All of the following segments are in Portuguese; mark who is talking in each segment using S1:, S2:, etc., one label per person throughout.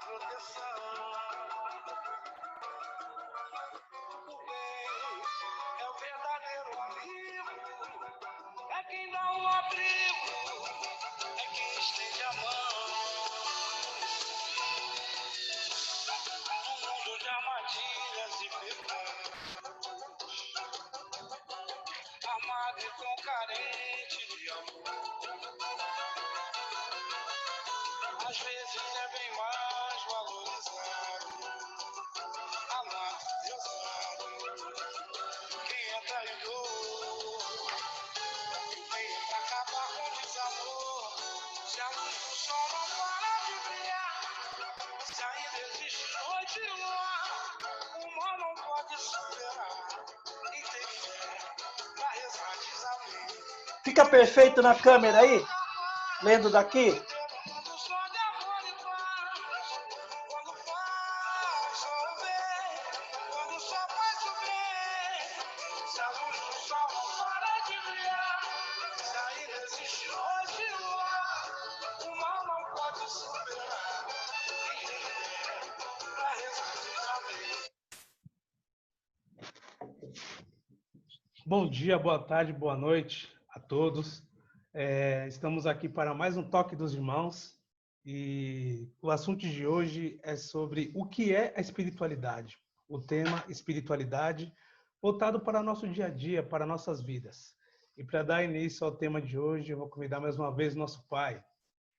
S1: proteção. O bem é o verdadeiro amigo, é quem dá um abrigo, é quem estende a mão. Um mundo de armadilhas e pecados, amado e tão carente de amor. Às vezes é bem mais valorizado, amado e ousado. Quem é traidor, quem é pra acabar com o desamor. Se a luz do sol não para de brilhar, se ainda existe noite e lua, o mal não pode superar. E tem fé pra rezar, diz amém.
S2: Fica perfeito na câmera aí, lendo daqui.
S3: Bom dia, boa tarde, boa noite a todos. Estamos aqui para mais um Toque dos Irmãos e o assunto de hoje é sobre o que é a espiritualidade. O tema espiritualidade voltado para o nosso dia a dia, para nossas vidas. E para dar início ao tema de hoje, eu vou convidar mais uma vez nosso pai.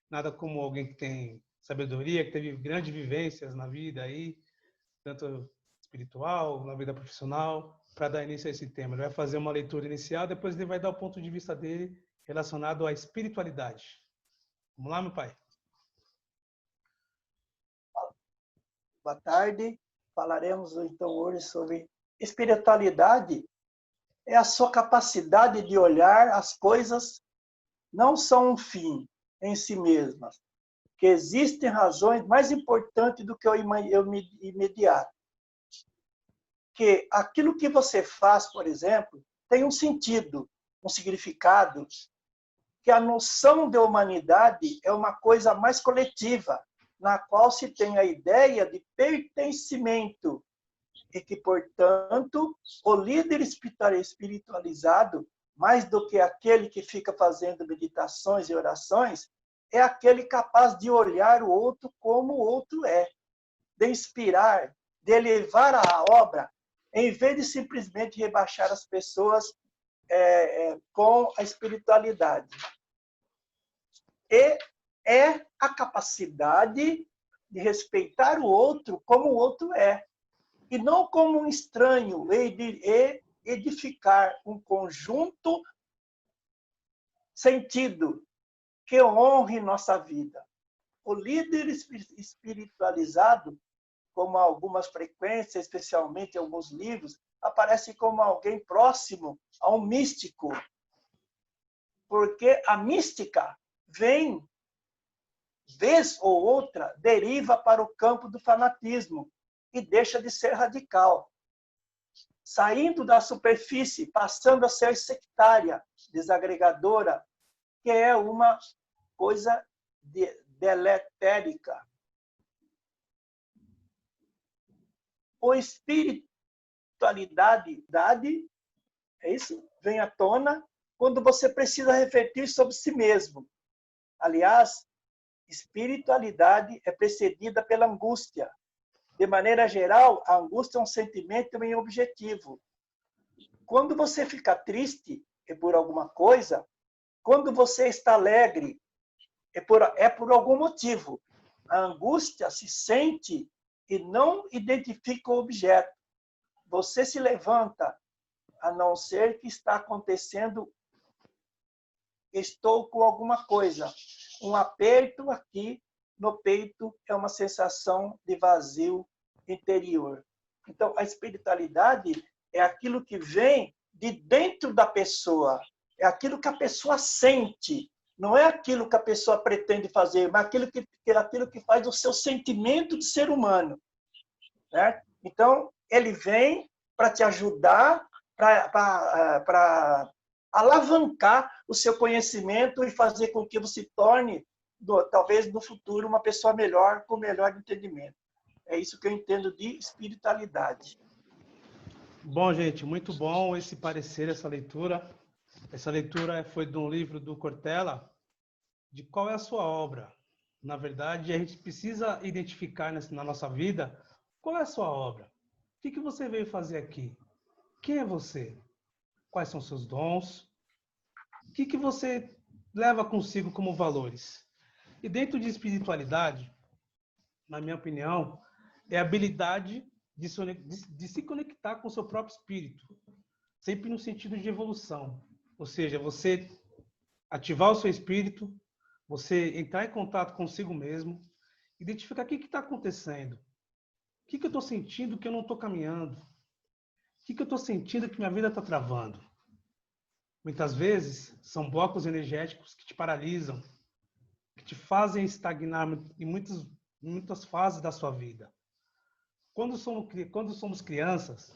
S3: Nada como alguém que tem sabedoria, que teve grandes vivências na vida aí, tanto espiritual, na vida profissional, para dar início a esse tema. Ele vai fazer uma leitura inicial, depois ele vai dar o ponto de vista dele relacionado à espiritualidade. Vamos lá, meu pai?
S2: Boa tarde. Falaremos então hoje sobre espiritualidade. É a sua capacidade de olhar as coisas não são um fim em si mesmas, que existem razões mais importantes do que o imediato. Que aquilo que você faz, por exemplo, tem um sentido, um significado, que a noção de humanidade é uma coisa mais coletiva, na qual se tem a ideia de pertencimento, e que, portanto, o líder espiritualizado, mais do que aquele que fica fazendo meditações e orações, é aquele capaz de olhar o outro como o outro é, de inspirar, de elevar a obra, em vez de simplesmente rebaixar as pessoas com a espiritualidade. E é a capacidade de respeitar o outro como o outro é, e não como um estranho, e edificar um conjunto sentido que honre nossa vida. O líder espiritualizado, como algumas frequências, especialmente em alguns livros, aparece como alguém próximo a um místico. Porque a mística vem, vez ou outra, deriva para o campo do fanatismo e deixa de ser radical. Saindo da superfície, passando a ser sectária, desagregadora, que é uma coisa deletérica. O espiritualidade, é isso? Vem à tona quando você precisa refletir sobre si mesmo. Aliás, espiritualidade é precedida pela angústia. De maneira geral, a angústia é um sentimento bem objetivo. Quando você fica triste, é por alguma coisa. Quando você está alegre, é por algum motivo. A angústia se sente e não identifica o objeto. Você se levanta, a não ser que está acontecendo, estou com alguma coisa. Um aperto aqui no peito é uma sensação de vazio interior. Então, a espiritualidade é aquilo que vem de dentro da pessoa. É aquilo que a pessoa sente. Não é aquilo que a pessoa pretende fazer, mas aquilo que faz do seu sentimento de ser humano. Certo? Então, ele vem para te ajudar, para alavancar o seu conhecimento e fazer com que você torne talvez no futuro, uma pessoa melhor, com melhor entendimento. É isso que eu entendo de espiritualidade.
S3: Bom, gente, muito bom esse parecer, essa leitura. Essa leitura foi de um livro do Cortella, de qual é a sua obra. Na verdade, a gente precisa identificar na nossa vida qual é a sua obra. O que você veio fazer aqui? Quem é você? Quais são seus dons? O que você leva consigo como valores? E dentro de espiritualidade, na minha opinião, é a habilidade de se conectar com o seu próprio espírito, sempre no sentido de evolução. Ou seja, você ativar o seu espírito, você entrar em contato consigo mesmo, identificar o que está acontecendo. O que eu estou sentindo que eu não estou caminhando? O que eu estou sentindo que minha vida está travando? Muitas vezes são blocos energéticos que te paralisam, que te fazem estagnar em muitas fases da sua vida. Quando somos crianças,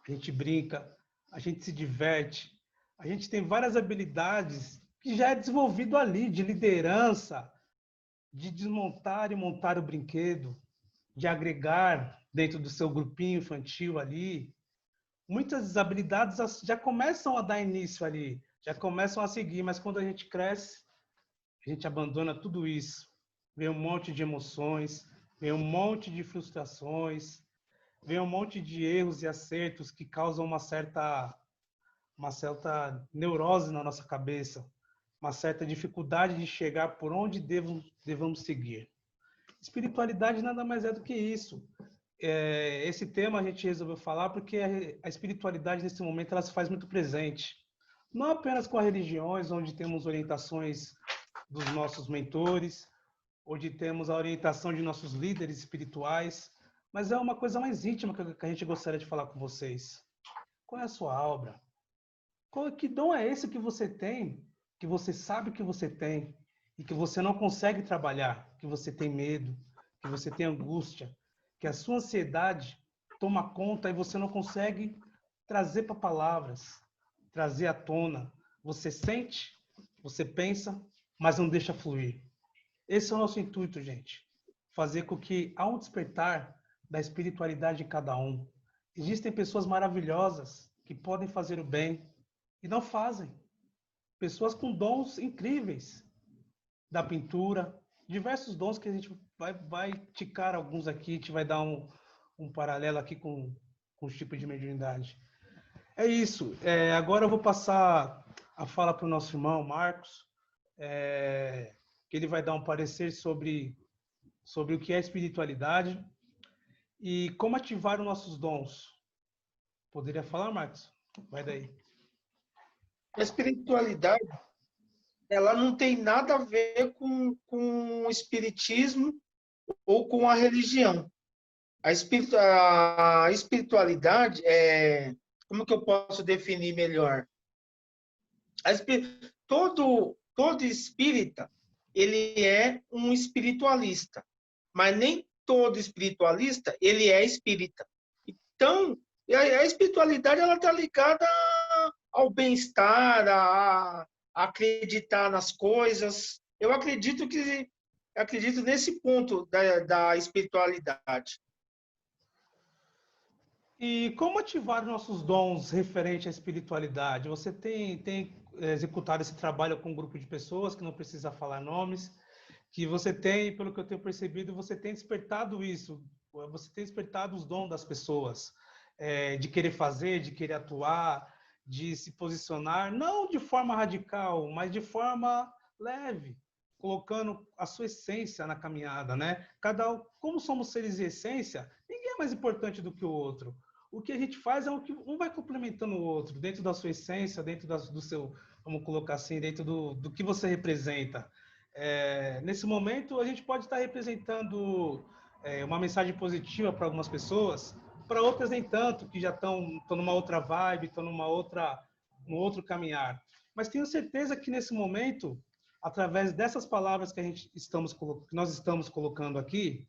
S3: a gente brinca, a gente se diverte, a gente tem várias habilidades que já é desenvolvido ali, de liderança, de desmontar e montar o brinquedo, de agregar dentro do seu grupinho infantil ali. Muitas habilidades já começam a dar início ali, já começam a seguir, mas quando a gente cresce, a gente abandona tudo isso. Vem um monte de emoções, vem um monte de frustrações, vem um monte de erros e acertos que causam uma certa neurose na nossa cabeça, uma certa dificuldade de chegar por onde devamos seguir. Espiritualidade nada mais é do que isso. Esse tema a gente resolveu falar porque a espiritualidade nesse momento ela se faz muito presente. Não apenas com as religiões, onde temos orientações dos nossos mentores, onde temos a orientação de nossos líderes espirituais, mas é uma coisa mais íntima que a gente gostaria de falar com vocês. Qual é a sua obra? Que dom é esse que você tem, que você sabe que você tem, e que você não consegue trabalhar, que você tem medo, que você tem angústia, que a sua ansiedade toma conta e você não consegue trazer para palavras, trazer à tona. Você sente, você pensa, mas não deixa fluir. Esse é o nosso intuito, gente. Fazer com que há um despertar da espiritualidade em cada um. Existem pessoas maravilhosas que podem fazer o bem e não fazem. Pessoas com dons incríveis da pintura, diversos dons que a gente vai ticar alguns aqui, a gente vai dar um paralelo aqui com os tipos de mediunidade. É isso. Agora eu vou passar a fala para o nosso irmão Marcos, que ele vai dar um parecer sobre o que é espiritualidade e como ativar os nossos dons. Poderia falar, Marcos? Vai daí.
S4: A espiritualidade, ela não tem nada a ver com o espiritismo ou com a religião. A espiritualidade como que eu posso definir melhor? Todo espírita, ele é um espiritualista, mas nem todo espiritualista, ele é espírita. Então, a espiritualidade, ela está ligada ao bem-estar, a acreditar nas coisas. Eu acredito nesse ponto da espiritualidade.
S3: E como ativar nossos dons referente à espiritualidade? Você tem executado esse trabalho com um grupo de pessoas, que não precisa falar nomes, que você tem, pelo que eu tenho percebido, você tem despertado isso, você tem despertado os dons das pessoas, de querer fazer, de querer atuar, de se posicionar, não de forma radical, mas de forma leve, colocando a sua essência na caminhada, né? Como somos seres de essência, ninguém é mais importante do que o outro. O que a gente faz é o que um vai complementando o outro, dentro da sua essência, dentro do seu, vamos colocar assim, dentro do que você representa. Nesse momento, a gente pode estar representando uma mensagem positiva para algumas pessoas, para outras nem tanto, que já estão numa outra vibe, estão num outro caminhar. Mas tenho certeza que nesse momento, através dessas palavras que nós estamos colocando aqui,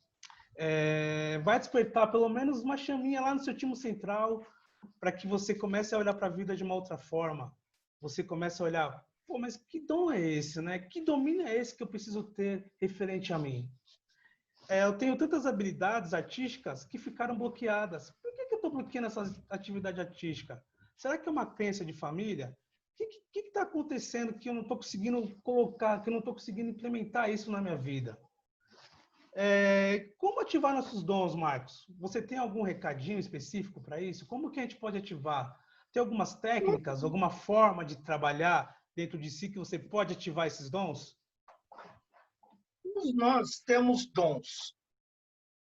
S3: vai despertar pelo menos uma chaminha lá no seu timo central, para que você comece a olhar para a vida de uma outra forma. Você comece a olhar pô, mas que dom é esse, né? Que domínio é esse que eu preciso ter referente a mim? Eu tenho tantas habilidades artísticas que ficaram bloqueadas. Por que eu estou bloqueando essa atividade artística? Será que é uma crença de família? O que está acontecendo que eu não estou conseguindo colocar, que eu não estou conseguindo implementar isso na minha vida? Como ativar nossos dons, Marcos? Você tem algum recadinho específico para isso? Como que a gente pode ativar? Tem algumas técnicas, alguma forma de trabalhar dentro de si que você pode ativar esses dons?
S4: Todos nós temos dons,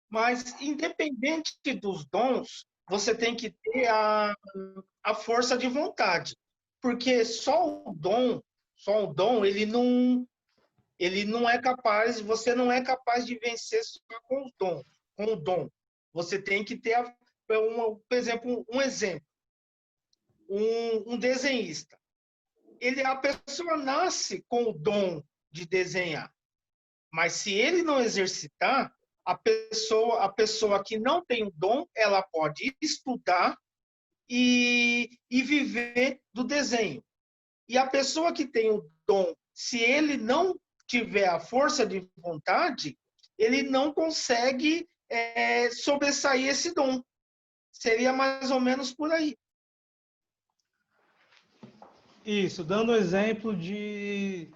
S4: mas independente dos dons, você tem que ter a força de vontade, porque só o dom, ele não é capaz, você não é capaz de vencer só com o dom. Você tem que ter, por exemplo, um desenhista. A pessoa nasce com o dom de desenhar, mas se ele não exercitar, a pessoa que não tem o dom, ela pode estudar e viver do desenho. E a pessoa que tem o dom, se ele não tiver a força de vontade, ele não consegue sobressair esse dom. Seria mais ou menos por aí.
S3: Isso, dando o exemplo de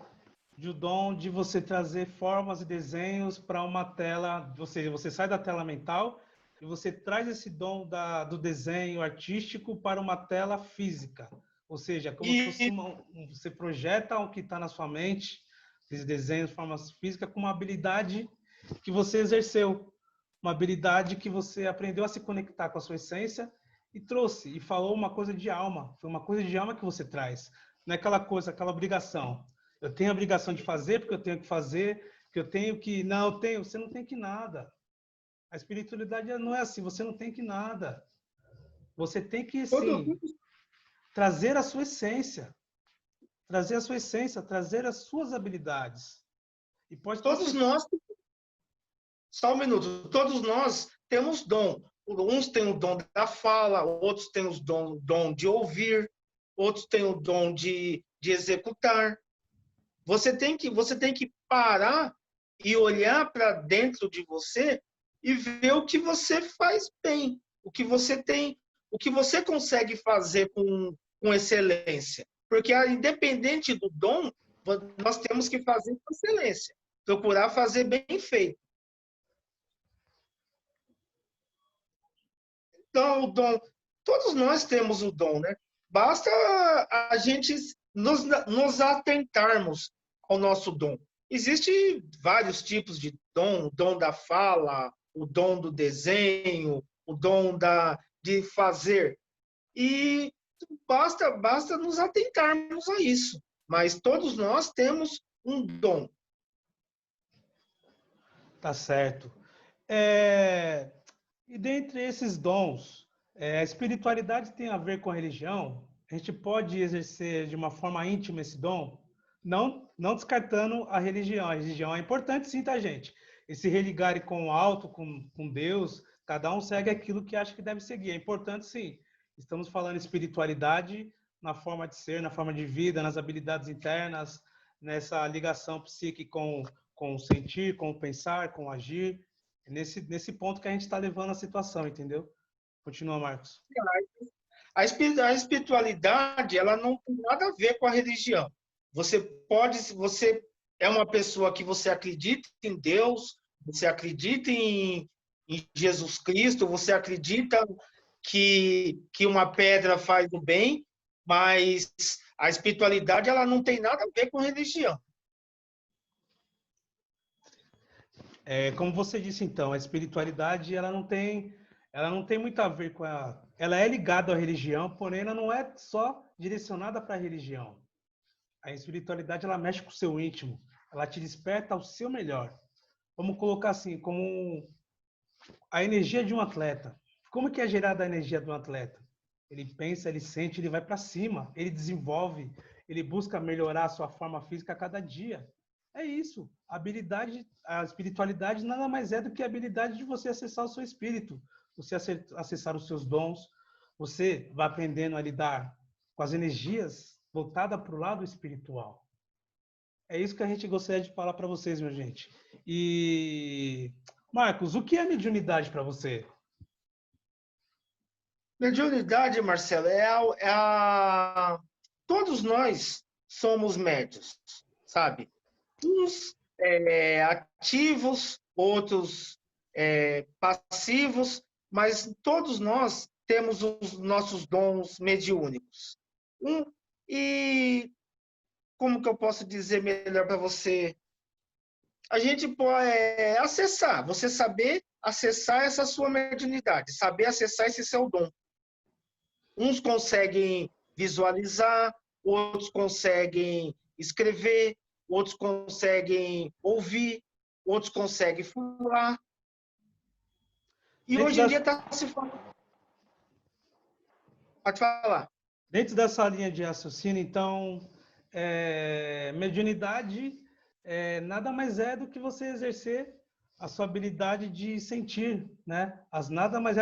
S3: o dom de você trazer formas e desenhos para uma tela, ou seja, você sai da tela mental e você traz esse dom do desenho artístico para uma tela física. Ou seja, como se fosse você projeta o que está na sua mente, esses desenhos, formas físicas, com uma habilidade que você exerceu, uma habilidade que você aprendeu a se conectar com a sua essência e trouxe, e falou uma coisa de alma. Foi uma coisa de alma que você traz. Não é aquela coisa, aquela obrigação. Eu tenho a obrigação de fazer porque eu tenho que fazer, porque eu tenho que... Não, eu tenho. Você não tem que nada. A espiritualidade não é assim. Você não tem que nada. Você tem que, sim, trazer a sua essência. Trazer a sua essência, trazer as suas habilidades. E pode
S4: Todos nós... Só um minuto. Todos nós temos dom. Uns têm o dom da fala, outros têm o dom de ouvir, outros têm o dom de executar. Você tem que parar e olhar para dentro de você e ver o que você faz bem, o que você tem, o que você consegue fazer com excelência. Porque, independente do dom, nós temos que fazer com excelência, procurar fazer bem feito. Então, o dom, todos nós temos o dom, né? Basta a gente nos atentarmos ao nosso dom. Existem vários tipos de dom: o dom da fala, o dom do desenho, o dom de fazer. E basta nos atentarmos a isso. Mas todos nós temos um dom.
S3: Tá certo. E dentre esses dons, a espiritualidade tem a ver com a religião? A gente pode exercer de uma forma íntima esse dom? Não descartando a religião. A religião é importante sim, tá, gente? E se religarem com o alto, com Deus, cada um segue aquilo que acha que deve seguir. É importante sim. Estamos falando de espiritualidade na forma de ser, na forma de vida, nas habilidades internas, nessa ligação psíquica com o sentir, com o pensar, com o agir. É nesse ponto que a gente está levando a situação, entendeu? Continua, Marcos.
S4: A espiritualidade, ela não tem nada a ver com a religião. Você é uma pessoa que você acredita em Deus, você acredita em Jesus Cristo, você acredita que uma pedra faz o bem, mas a espiritualidade, ela não tem nada a ver com religião.
S3: Como você disse, então, a espiritualidade ela não tem muito a ver com a... Ela é ligada à religião, porém ela não é só direcionada para a religião. A espiritualidade ela mexe com o seu íntimo, ela te desperta ao seu melhor. Vamos colocar assim, como a energia de um atleta. Como que é gerada a energia de um atleta? Ele pensa, ele sente, ele vai para cima, ele desenvolve, ele busca melhorar a sua forma física a cada dia. É isso. A espiritualidade nada mais é do que a habilidade de você acessar o seu espírito, você acessar os seus dons, você vai aprendendo a lidar com as energias, voltada para o lado espiritual. É isso que a gente gostaria de falar para vocês, minha gente. E, Marcos, o que é mediunidade para você?
S4: Mediunidade, Marcelo, todos nós somos médios, sabe? Uns ativos, outros passivos, mas todos nós temos os nossos dons mediúnicos. E como que eu posso dizer melhor para você? A gente pode acessar, você saber acessar essa sua mediunidade, saber acessar esse seu dom. Uns conseguem visualizar, outros conseguem escrever, outros conseguem ouvir, outros conseguem falar. E hoje em dia está se falando. Pode falar.
S3: Dentro dessa linha de raciocínio, então, mediunidade nada mais é do que você exercer a sua habilidade de sentir, né? Nada mais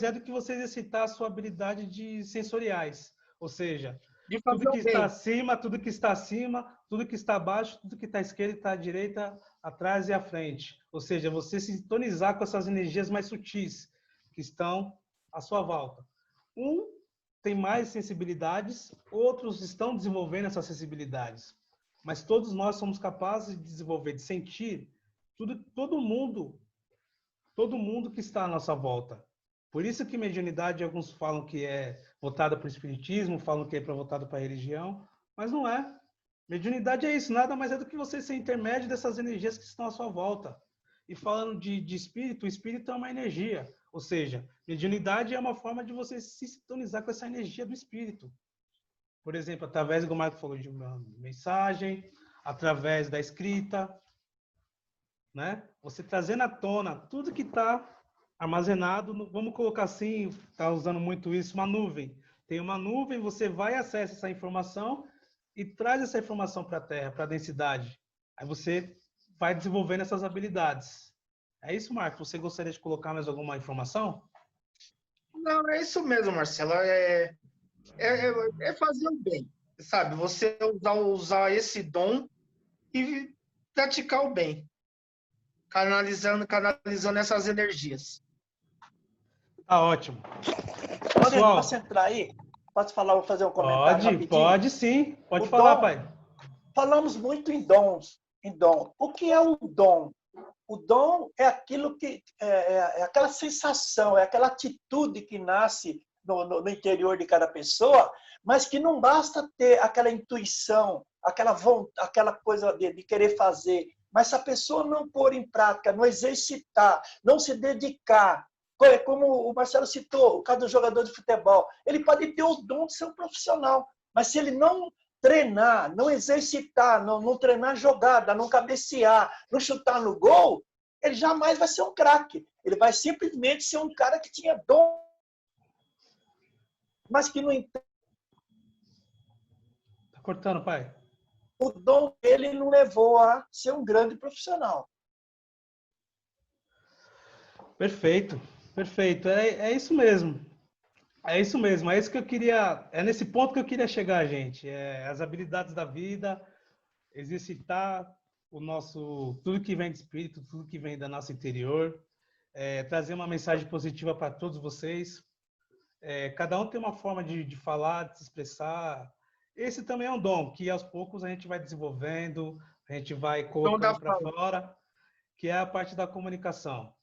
S3: é do que você exercitar a sua habilidade de sensoriais, ou seja,
S4: De
S3: tudo
S4: fazer
S3: que
S4: o
S3: está
S4: bem.
S3: acima, tudo que está acima, tudo que está abaixo, tudo que está à esquerda e está à direita, atrás e à frente. Ou seja, você se sintonizar com essas energias mais sutis que estão à sua volta. Tem mais sensibilidades, outros estão desenvolvendo essas sensibilidades. Mas todos nós somos capazes de desenvolver, de sentir todo mundo que está à nossa volta. Por isso que mediunidade, alguns falam que é voltada para o espiritismo, falam que é voltada para a religião, mas não é. Mediunidade é isso, nada mais é do que você ser intermédio dessas energias que estão à sua volta. E falando de espírito, o espírito é uma energia, ou seja, mediunidade é uma forma de você se sintonizar com essa energia do espírito. Por exemplo, através, como o Marco falou, de uma mensagem, através da escrita, né? Você trazendo à tona tudo que está armazenado, vamos colocar assim, está usando muito isso, uma nuvem. Tem uma nuvem, você vai acessa essa informação e traz essa informação para a Terra, para a densidade. Aí você vai desenvolvendo essas habilidades. É isso, Marcos? Você gostaria de colocar mais alguma informação?
S4: Não, é isso mesmo, Marcelo. É fazer o bem, sabe? Você usar esse dom e praticar o bem, canalizando essas energias.
S3: Tá ótimo.
S2: Maurício,
S3: Pessoal,
S2: posso entrar aí? Posso falar, vou fazer um comentário rapidinho?
S3: pode sim. Pode
S2: O
S3: falar,
S2: dom,
S3: pai.
S2: falamos muito em dons, em dom. O que é o dom? O dom é aquilo que é aquela sensação, é aquela atitude que nasce no interior de cada pessoa, mas que não basta ter aquela intuição, aquela coisa de querer fazer, mas se a pessoa não pôr em prática, não exercitar, não se dedicar, como o Marcelo citou, o caso do jogador de futebol, ele pode ter o dom de ser um profissional, mas se ele não treinar, não exercitar, não treinar jogada, não cabecear, não chutar no gol, ele jamais vai ser um craque. Ele vai simplesmente ser um cara que tinha dom, mas que, no entanto,
S3: Tá cortando, pai?
S2: o dom dele não levou a ser um grande profissional.
S3: Perfeito, perfeito. É isso mesmo. É isso mesmo. É isso que eu queria. É nesse ponto que eu queria chegar, gente. As habilidades da vida, exercitar tudo que vem de espírito, tudo que vem da nossa interior, trazer uma mensagem positiva para todos vocês. Cada um tem uma forma de falar, de se expressar. Esse também é um dom que aos poucos a gente vai desenvolvendo, a gente vai colocando para fora, que é a parte da comunicação.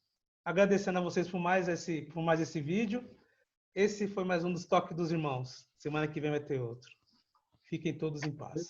S3: Agradecendo a vocês por mais esse vídeo. Esse foi mais um dos Toques dos Irmãos. Semana que vem vai ter outro. Fiquem todos em paz.